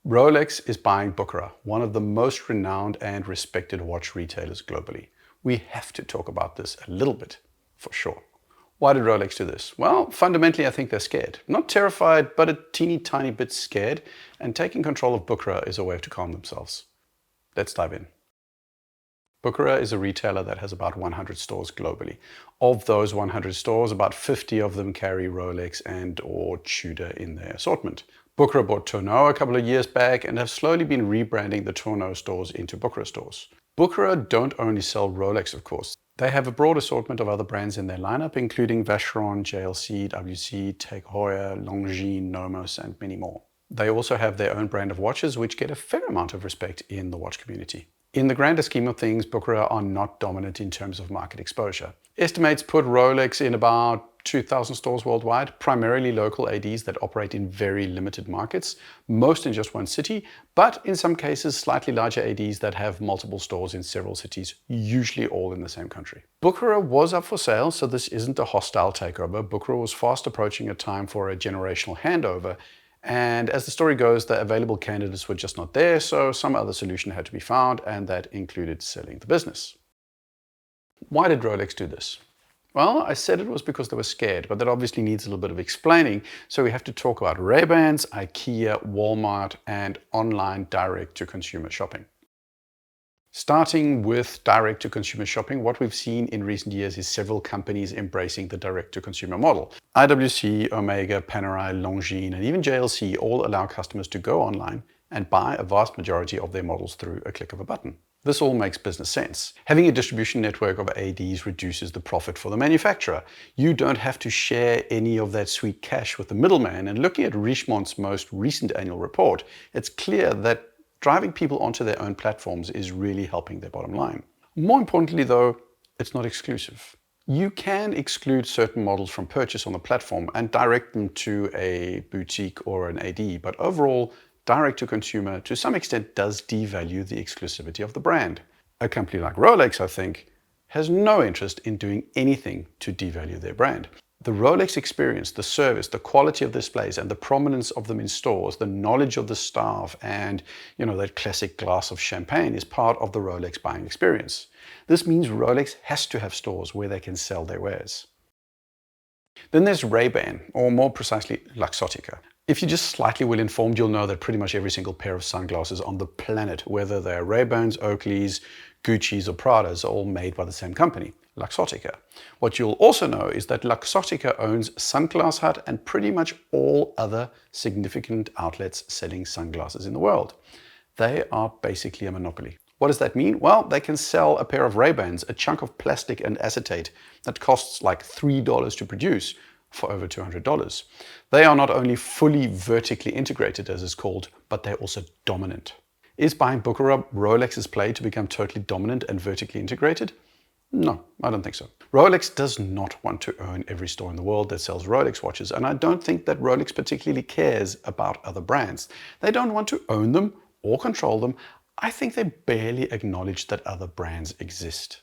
Rolex is buying Bucherer, one of the most renowned and respected watch retailers globally. We have to talk about this a little bit, for sure. Why did Rolex do this? Well, fundamentally, I think they're scared. Not terrified, but a teeny tiny bit scared, and taking control of Bucherer is a way to calm themselves. Let's dive in. Bucherer is a retailer that has about 100 stores globally. Of those 100 stores, about 50 of them carry Rolex and or Tudor in their assortment. Bucherer bought Tourneau a couple of years back and have slowly been rebranding the Tourneau stores into Bucherer stores. Bucherer don't only sell Rolex, of course. They have a broad assortment of other brands in their lineup, including Vacheron, JLC, WC, Tag Heuer, Longines, Nomos, and many more. They also have their own brand of watches, which get a fair amount of respect in the watch community. In the grander scheme of things, Bucherer are not dominant in terms of market exposure. Estimates put Rolex in about 2,000 stores worldwide, primarily local ADs that operate in very limited markets, most in just one city, but in some cases slightly larger ADs that have multiple stores in several cities, usually all in the same country. Bucherer was up for sale, so this isn't a hostile takeover. Bucherer was fast approaching a time for a generational handover, and as the story goes, the available candidates were just not there, so some other solution had to be found, and that included selling the business. Why did Rolex do this? Well, I said it was because they were scared, but that obviously needs a little bit of explaining, so we have to talk about Ray-Bans, IKEA, Walmart, and online direct-to-consumer shopping. Starting with direct-to-consumer shopping, what we've seen in recent years is several companies embracing the direct-to-consumer model. IWC, Omega, Panerai, Longines, and even JLC all allow customers to go online and buy a vast majority of their models through a click of a button. This all makes business sense. Having a distribution network of ADs reduces the profit for the manufacturer. You don't have to share any of that sweet cash with the middleman, and looking at Richemont's most recent annual report, it's clear that driving people onto their own platforms is really helping their bottom line. More importantly though, it's not exclusive. You can exclude certain models from purchase on the platform and direct them to a boutique or an AD, but overall, direct to consumer to some extent does devalue the exclusivity of the brand. A company like Rolex, I think, has no interest in doing anything to devalue their brand. The Rolex experience, the service, the quality of displays and the prominence of them in stores, the knowledge of the staff and, that classic glass of champagne is part of the Rolex buying experience. This means Rolex has to have stores where they can sell their wares. Then there's Ray-Ban, or more precisely Luxottica. If you're just slightly well informed, you'll know that pretty much every single pair of sunglasses on the planet, whether they're Ray-Bans, Oakleys, Gucci's or Prada's, are all made by the same company, Luxottica. What you'll also know is that Luxottica owns Sunglass Hut and pretty much all other significant outlets selling sunglasses in the world. They are basically a monopoly. What does that mean? Well, they can sell a pair of Ray-Bans, a chunk of plastic and acetate that costs like $3 to produce, for over $200. They are not only fully vertically integrated, as it's called, but they're also dominant. Is buying Bucherer Rolex's play to become totally dominant and vertically integrated? No, I don't think so. Rolex does not want to own every store in the world that sells Rolex watches, and I don't think that Rolex particularly cares about other brands. They don't want to own them or control them. I think they barely acknowledge that other brands exist.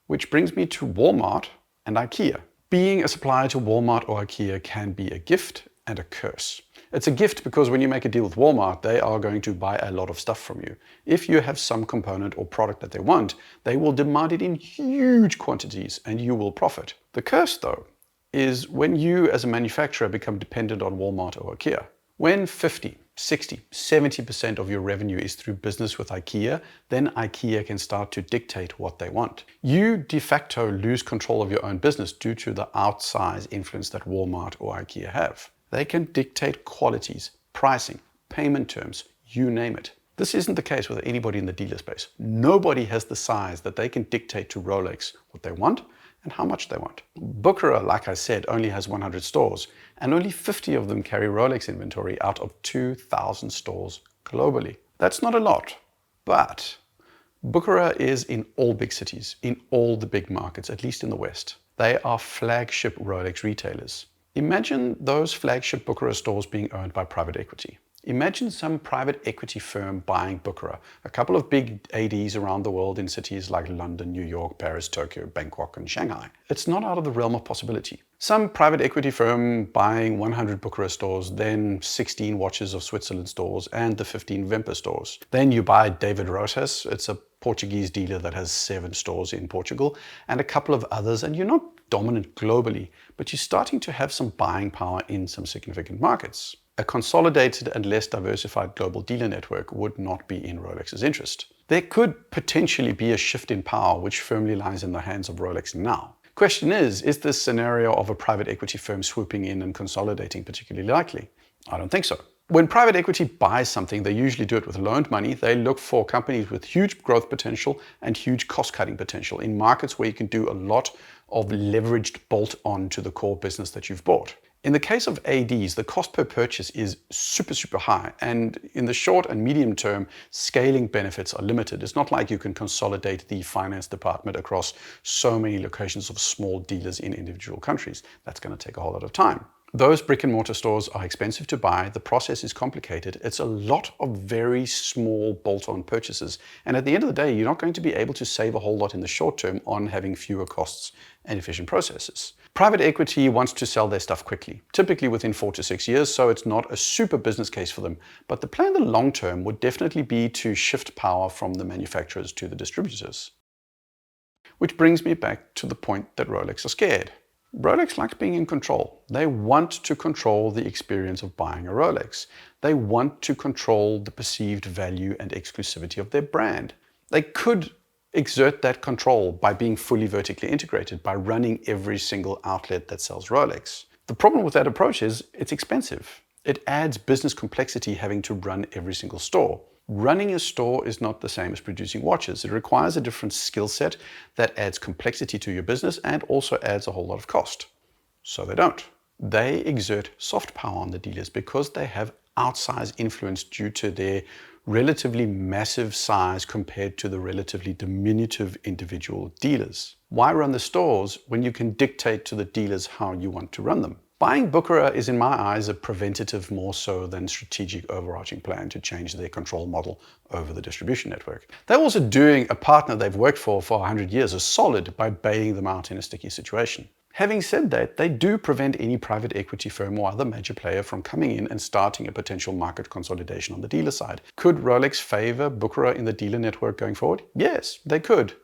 Which brings me to Walmart and IKEA. Being a supplier to Walmart or IKEA can be a gift and a curse. It's a gift because when you make a deal with Walmart, they are going to buy a lot of stuff from you. If you have some component or product that they want, they will demand it in huge quantities and you will profit. The curse, though, is when you as a manufacturer become dependent on Walmart or IKEA. When 50, 60, 70% of your revenue is through business with IKEA, then IKEA can start to dictate what they want. You de facto lose control of your own business due to the outsized influence that Walmart or IKEA have. They can dictate qualities, pricing, payment terms, you name it. This isn't the case with anybody in the dealer space. Nobody has the size that they can dictate to Rolex what they want and how much they want. Bucherer, like I said, only has 100 stores, and only 50 of them carry Rolex inventory out of 2,000 stores globally. That's not a lot, but Bucherer is in all big cities, in all the big markets, at least in the West. They are flagship Rolex retailers. Imagine those flagship Bucherer stores being owned by private equity. Imagine some private equity firm buying Bucherer, a couple of big ADs around the world in cities like London, New York, Paris, Tokyo, Bangkok, and Shanghai. It's not out of the realm of possibility. Some private equity firm buying 100 Bucherer stores, then 16 Watches of Switzerland stores, and the 15 Wemper stores. Then you buy David Rotas, it's a Portuguese dealer that has 7 stores in Portugal, and a couple of others, and you're not dominant globally, but you're starting to have some buying power in some significant markets. A consolidated and less diversified global dealer network would not be in Rolex's interest. There could potentially be a shift in power which firmly lies in the hands of Rolex now. Question is this scenario of a private equity firm swooping in and consolidating particularly likely? I don't think so. When private equity buys something, they usually do it with loaned money. They look for companies with huge growth potential and huge cost-cutting potential in markets where you can do a lot of leveraged bolt-on to the core business that you've bought. In the case of ADs, the cost per purchase is super high, and in the short and medium term, scaling benefits are limited. It's not like you can consolidate the finance department across so many locations of small dealers in individual countries. That's going to take a whole lot of time. Those brick and mortar stores are expensive to buy, the process is complicated, it's a lot of very small bolt-on purchases, and at the end of the day, you're not going to be able to save a whole lot in the short term on having fewer costs and efficient processes. Private equity wants to sell their stuff quickly, typically within 4 to 6 years, so it's not a super business case for them, but the plan in the long term would definitely be to shift power from the manufacturers to the distributors. Which brings me back to the point that Rolex are scared. Rolex likes being in control. They want to control the experience of buying a Rolex. They want to control the perceived value and exclusivity of their brand. They could exert that control by being fully vertically integrated, by running every single outlet that sells Rolex. The problem with that approach is it's expensive. It adds business complexity having to run every single store. Running a store is not the same as producing watches. It requires a different skill set that adds complexity to your business and also adds a whole lot of cost. So they don't. They exert soft power on the dealers because they have outsized influence due to their relatively massive size compared to the relatively diminutive individual dealers. Why run the stores when you can dictate to the dealers how you want to run them? Buying Bucherer is, in my eyes, a preventative more so than strategic overarching plan to change their control model over the distribution network. They're also doing a partner they've worked for 100 years a solid by bailing them out in a sticky situation. Having said that, they do prevent any private equity firm or other major player from coming in and starting a potential market consolidation on the dealer side. Could Rolex favor Bucherer in the dealer network going forward? Yes, they could.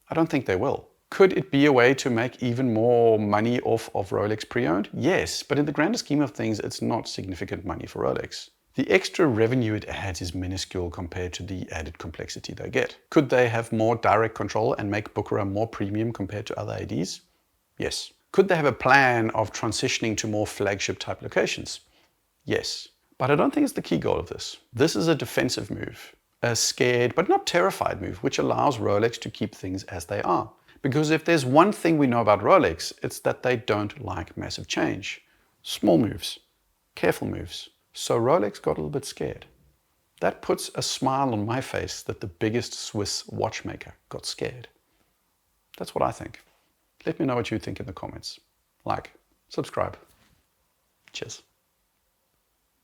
I don't think they will. Could it be a way to make even more money off of Rolex pre-owned? Yes, but in the grander scheme of things, it's not significant money for Rolex. The extra revenue it adds is minuscule compared to the added complexity they get. Could they have more direct control and make Bucherer more premium compared to other ADs? Yes. Could they have a plan of transitioning to more flagship type locations? Yes. But I don't think it's the key goal of this. This is a defensive move, a scared but not terrified move, which allows Rolex to keep things as they are. Because if there's one thing we know about Rolex, it's that they don't like massive change. Small moves, careful moves. So Rolex got a little bit scared. That puts a smile on my face that the biggest Swiss watchmaker got scared. That's what I think. Let me know what you think in the comments. Like, subscribe. Cheers.